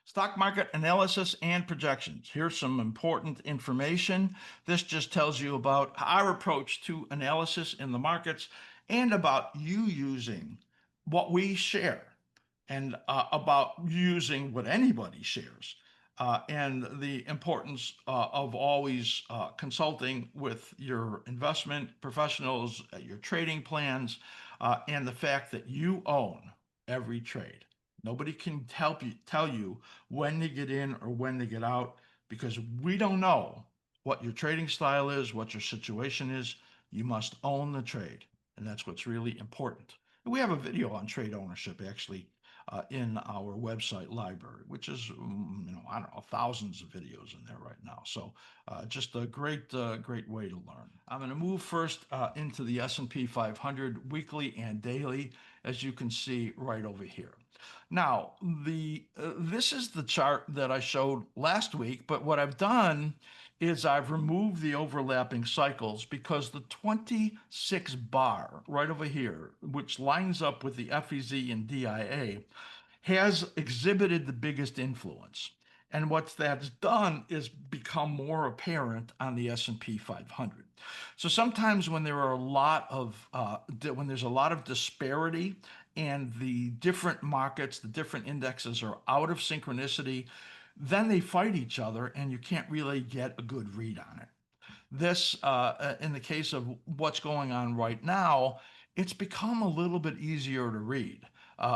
Stock market analysis and projections. Here's some important information. This just tells you about our approach to analysis in the markets and about you using what we share and about using what anybody shares. And the importance of always consulting with your investment professionals, your trading plans, and the fact that you own every trade. Nobody can tell you when to get in or when to get out because we don't know what your trading style is, what your situation is. You must own the trade, and that's what's really important. And we have a video on trade ownership actually in our website library, which is, I don't know, thousands of videos in there right now. So just a great way to learn. I'm going to move first into the S&P 500 weekly and daily, as you can see right over here. Now, this is the chart that I showed last week, but what I've done is I've removed the overlapping cycles because the 26 bar right over here, which lines up with the FEZ and DIA, has exhibited the biggest influence. And what that's done is become more apparent on the S&P 500. So sometimes when there are a lot of when there's a lot of disparity and the different markets, the different indexes are out of synchronicity, then they fight each other and you can't really get a good read on it. This, in the case of what's going on right now, it's become a little bit easier to read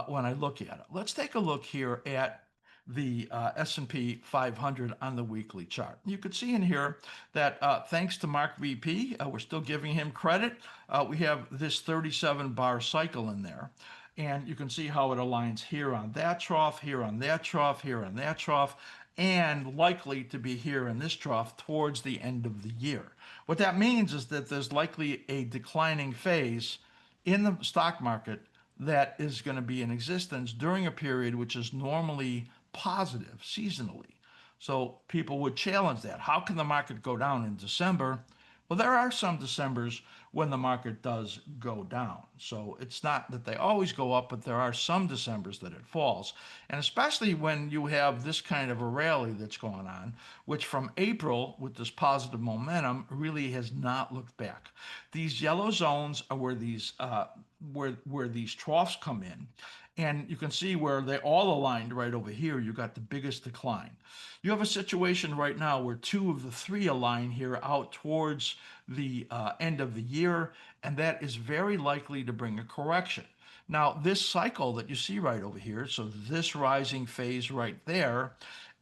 when I look at it. Let's take a look here at the S&P 500 on the weekly chart. You could see in here that thanks to Mark VP, we're still giving him credit. We have this 37 bar cycle in there. And you can see how it aligns here on that trough, here on that trough, here on that trough, and likely to be here in this trough towards the end of the year. What that means is that there's likely a declining phase in the stock market that is going to be in existence during a period which is normally positive seasonally. So people would challenge that. How can the market go down in December? Well, there are some Decembers when the market does go down. So it's not that they always go up, but there are some Decembers that it falls. And especially when you have this kind of a rally that's going on, which from April with this positive momentum really has not looked back. These yellow zones are where these troughs come in. And you can see where they all aligned right over here. You got the biggest decline. You have a situation right now where two of the three align here out towards the end of the year, and that is very likely to bring a correction. Now, this cycle that you see right over here, so this rising phase right there,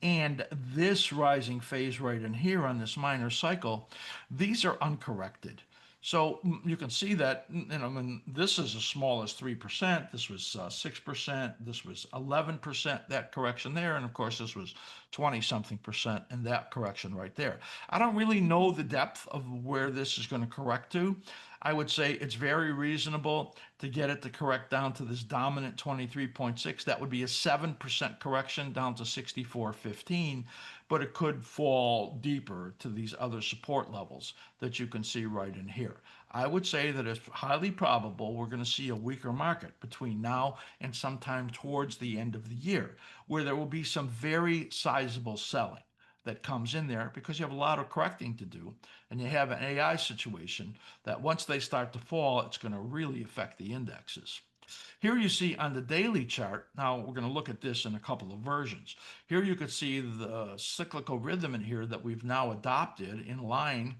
and this rising phase right in here on this minor cycle, these are uncorrected. So you can see that, when this is as small as 3%, this was 6%, this was 11%, that correction there, and of course this was 20-something% in that correction right there. I don't really know the depth of where this is going to correct to. I would say it's very reasonable to get it to correct down to this dominant 23.6. That would be a 7% correction down to 64.15, but it could fall deeper to these other support levels that you can see right in here. I would say that it's highly probable we're going to see a weaker market between now and sometime towards the end of the year, where there will be some very sizable selling that comes in there because you have a lot of correcting to do, and you have an AI situation that once they start to fall, it's going to really affect the indexes. Here you see on the daily chart, now we're going to look at this in a couple of versions. Here you could see the cyclical rhythm in here that we've now adopted in line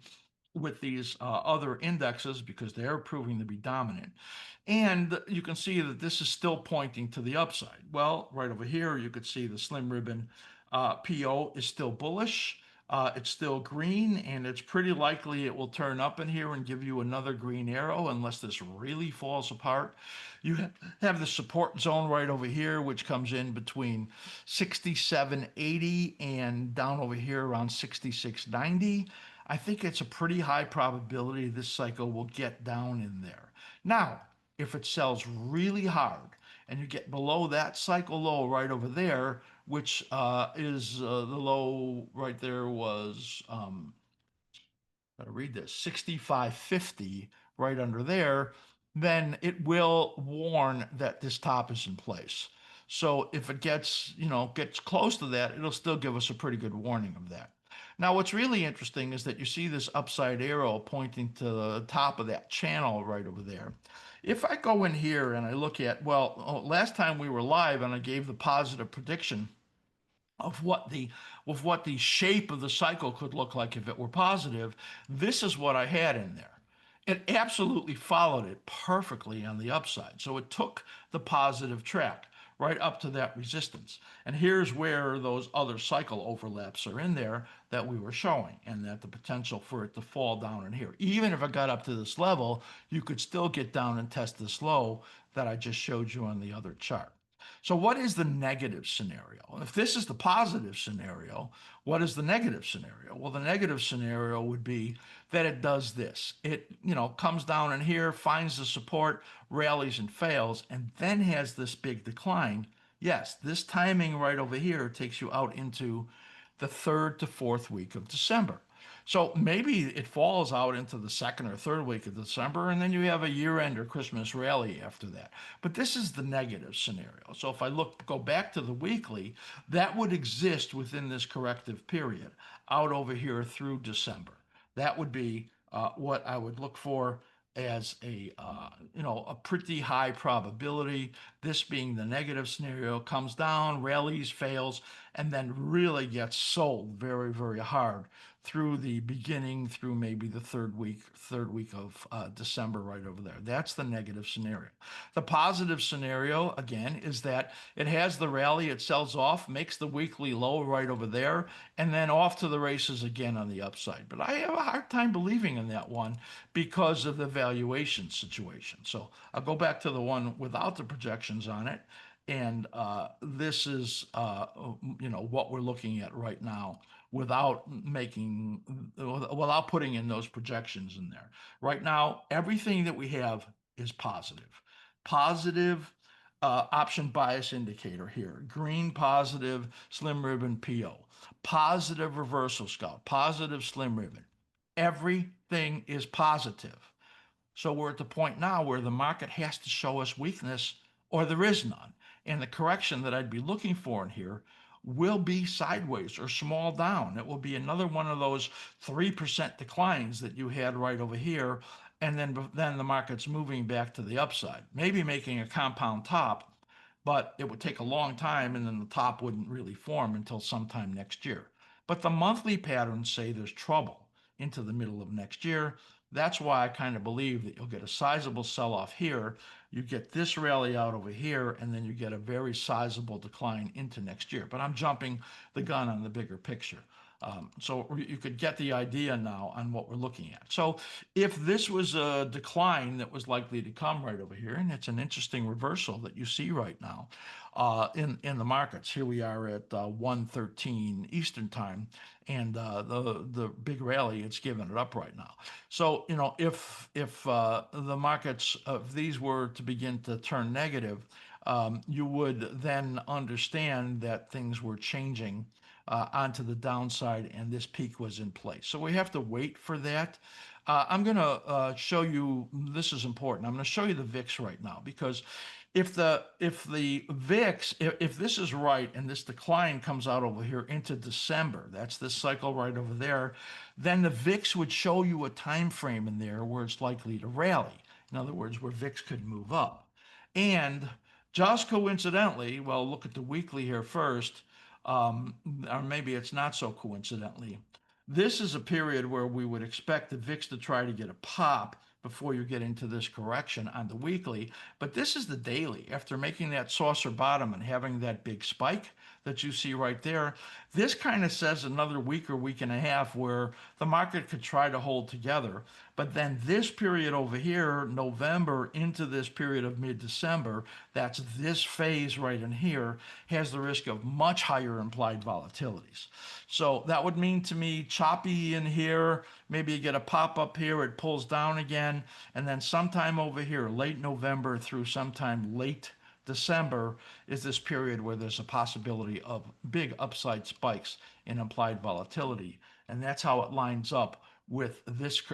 with these other indexes because they're proving to be dominant. And you can see that this is still pointing to the upside. Well, right over here, you could see the slim ribbon PO is still bullish. It's still green, and it's pretty likely it will turn up in here and give you another green arrow unless this really falls apart. You have the support zone right over here, which comes in between 67.80 and down over here around 66.90. I think it's a pretty high probability this cycle will get down in there. Now, if it sells really hard and you get below that cycle low right over there, which is the low right there was, gotta read this, 65.50 right under there, then it will warn that this top is in place. So if it gets, gets close to that, it'll still give us a pretty good warning of that. Now, what's really interesting is that you see this upside arrow pointing to the top of that channel right over there. If I go in here and I look at, well, last time we were live and I gave the positive prediction of what the shape of the cycle could look like if it were positive, this is what I had in there. It absolutely followed it perfectly on the upside. So it took the positive track right up to that resistance. And here's where those other cycle overlaps are in there that we were showing, and that the potential for it to fall down in here. Even if it got up to this level, you could still get down and test this low that I just showed you on the other chart. So what is the negative scenario? If this is the positive scenario, what is the negative scenario? Well, the negative scenario would be that it does this. It, comes down in here, finds the support, rallies and fails, and then has this big decline. Yes, this timing right over here takes you out into the third to fourth week of December. So maybe it falls out into the second or third week of December, and then you have a year-end or Christmas rally after that. But this is the negative scenario. So if I go back to the weekly, that would exist within this corrective period out over here through December. That would be what I would look for as a pretty high probability. This being the negative scenario, comes down, rallies, fails, and then really gets sold very, very hard through the beginning, through maybe the third week of December right over there. That's the negative scenario. The positive scenario, again, is that it has the rally, it sells off, makes the weekly low right over there, and then off to the races again on the upside. But I have a hard time believing in that one because of the valuation situation. So I'll go back to the one without the projections on it. And this is, what we're looking at right now without putting in those projections in there. Right now, everything that we have is positive. Positive option bias indicator here. Green positive slim ribbon PO. Positive reversal scalp. Positive slim ribbon. Everything is positive. So we're at the point now where the market has to show us weakness or there is none. And the correction that I'd be looking for in here will be sideways or small down. It will be another one of those 3% declines that you had right over here. And then the market's moving back to the upside, maybe making a compound top, but it would take a long time and then the top wouldn't really form until sometime next year. But the monthly patterns say there's trouble into the middle of next year. That's why I kind of believe that you'll get a sizable sell-off here. You get this rally out over here, and then you get a very sizable decline into next year. But I'm jumping the gun on the bigger picture. So you could get the idea now on what we're looking at. So if this was a decline that was likely to come right over here, and it's an interesting reversal that you see right now in the markets. Here we are at 1:13 Eastern time, and the big rally, it's giving it up right now. So if the markets, if these were to begin to turn negative, you would then understand that things were changing onto the downside, and this peak was in place. So we have to wait for that. I'm going to show you, this is important. I'm going to show you the VIX right now, because if the VIX, if this is right and this decline comes out over here into December, that's this cycle right over there, then the VIX would show you a time frame in there where it's likely to rally. In other words, where VIX could move up. And just coincidentally, well, look at the weekly here first, or maybe it's not so coincidentally. This is a period where we would expect the VIX to try to get a pop before you get into this correction on the weekly. But this is the daily. After making that saucer bottom and having that big spike that you see right there, this kind of says another week or week and a half where the market could try to hold together. But then this period over here, November into this period of mid-December, that's this phase right in here, has the risk of much higher implied volatilities. So that would mean to me choppy in here, maybe you get a pop up here, it pulls down again, and then sometime over here, late November through sometime late December is this period where there's a possibility of big upside spikes in implied volatility. And that's how it lines up with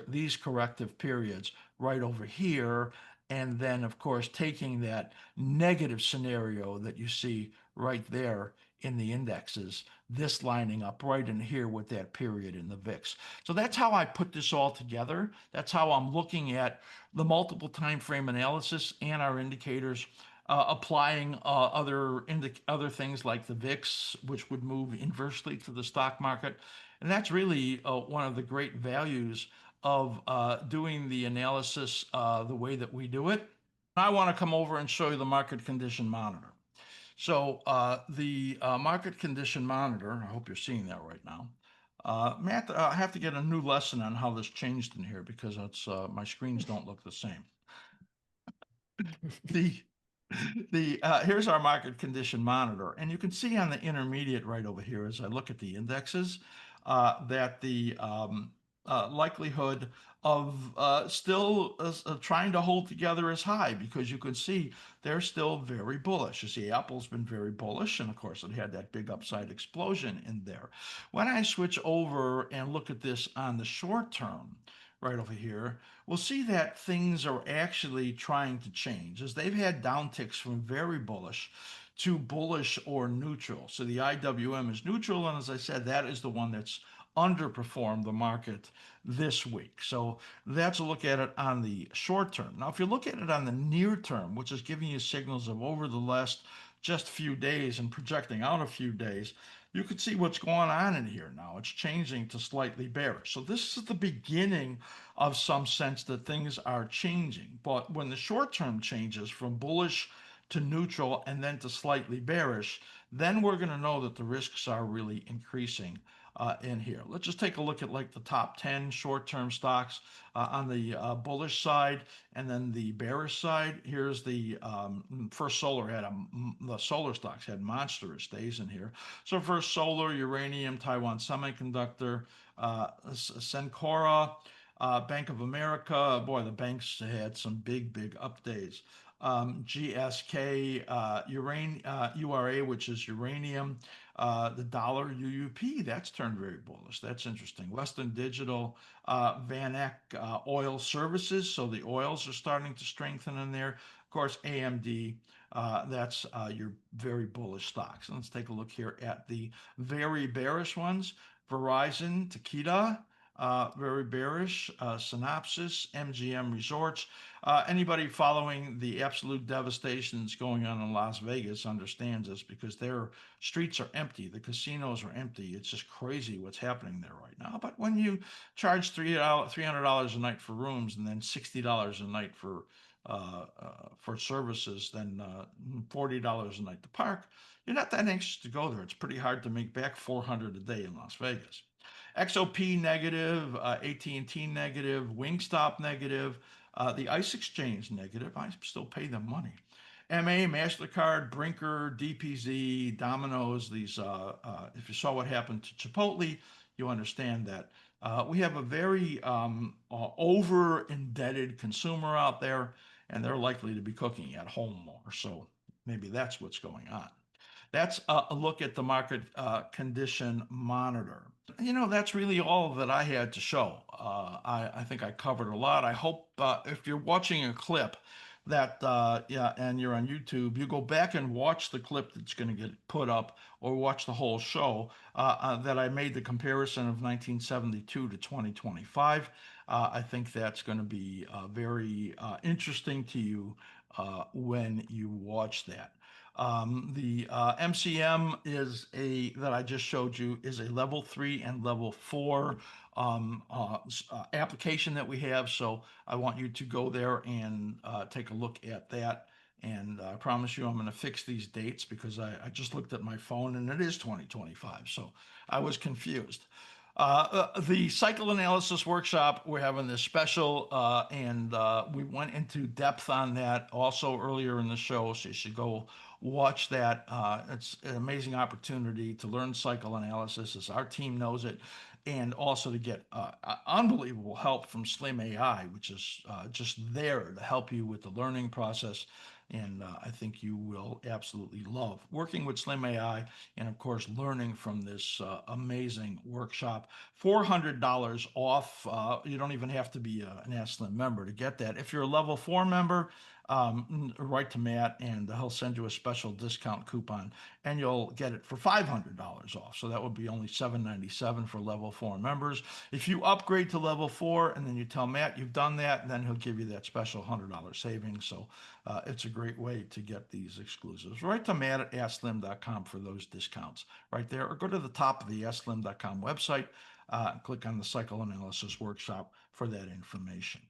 these corrective periods right over here and then of course taking that negative scenario that you see right there in the indexes, this lining up right in here with that period in the VIX. So that's how I put this all together. That's how I'm looking at the multiple time frame analysis and our indicators, applying other things like the VIX, which would move inversely to the stock market. And that's really one of the great values of doing the analysis the way that we do it. I want to come over and show you the market condition monitor. So the market condition monitor, I hope you're seeing that right now. Matt, I have to get a new lesson on how this changed in here because it's my screens don't look the same. The here's our market condition monitor, and you can see on the intermediate right over here as I look at the indexes that the likelihood of still trying to hold together is high because you can see they're still very bullish. You see, Apple's been very bullish, and of course, it had that big upside explosion in there. When I switch over and look at this on the short term, right over here, we'll see that things are actually trying to change as they've had downticks from very bullish to bullish or neutral. So the IWM is neutral, and as I said, that is the one that's underperformed the market this week. So that's a look at it on the short term. Now, if you look at it on the near term, which is giving you signals of over the last just few days and projecting out a few days, you can see what's going on in here now. It's changing to slightly bearish. So this is the beginning of some sense that things are changing. But when the short term changes from bullish to neutral and then to slightly bearish, then we're going to know that the risks are really increasing in here. Let's just take a look at like the top 10 short-term stocks on the bullish side, and then the bearish side. Here's the First Solar the solar stocks had monstrous days in here. So First Solar, uranium, Taiwan Semiconductor, Sencora, Bank of America. Boy, the banks had some big up days. GSK, URA, which is uranium, the dollar UUP, that's turned very bullish. That's interesting. Western Digital, Van Eck, Oil Services, so the oils are starting to strengthen in there. Of course, AMD, that's your very bullish stocks. Let's take a look here at the very bearish ones. Verizon, Takeda, very bearish. Synopsys, MGM Resorts. Anybody following the absolute devastation that's going on in Las Vegas understands this because their streets are empty. The casinos are empty. It's just crazy what's happening there right now. But when you charge $300 a night for rooms and then $60 a night for services, then $40 a night to park, you're not that anxious to go there. It's pretty hard to make back $400 a day in Las Vegas. XOP negative, AT&T negative, Wingstop negative, the ICE Exchange negative. I still pay them money. MA, MasterCard, Brinker, DPZ, Domino's. These, if you saw what happened to Chipotle, you understand that we have a very over indebted consumer out there, and they're likely to be cooking at home more. So maybe that's what's going on. That's a look at the market condition monitor. That's really all that I had to show. I think I covered a lot. I hope if you're watching a clip that, yeah, and you're on YouTube, you go back and watch the clip that's going to get put up or watch the whole show that I made the comparison of 1972 to 2025. I think that's going to be very interesting to you when you watch that. The MCM is that I just showed you is a level 3 and level 4 application that we have. So I want you to go there and take a look at that. And I promise you I'm going to fix these dates because I just looked at my phone and it is 2025. So I was confused. The cycle analysis workshop, we're having this special, and we went into depth on that also earlier in the show, so you should go watch that. It's an amazing opportunity to learn cycle analysis as our team knows it, and also to get unbelievable help from Slim AI, which is just there to help you with the learning process. And I think you will absolutely love working with Slim AI and, of course, learning from this amazing workshop. $400 off. You don't even have to be an askSlim member to get that. If you're a level 4 member, write to Matt and he'll send you a special discount coupon and you'll get it for $500 off. So that would be only $797 for level 4 members. If you upgrade to level 4 and then you tell Matt you've done that, and then he'll give you that special $100 savings. So it's a great way to get these exclusives. Write to Matt at askSlim.com for those discounts right there, or go to the top of the askSlim.com website, click on the Cycle Analysis Workshop for that information.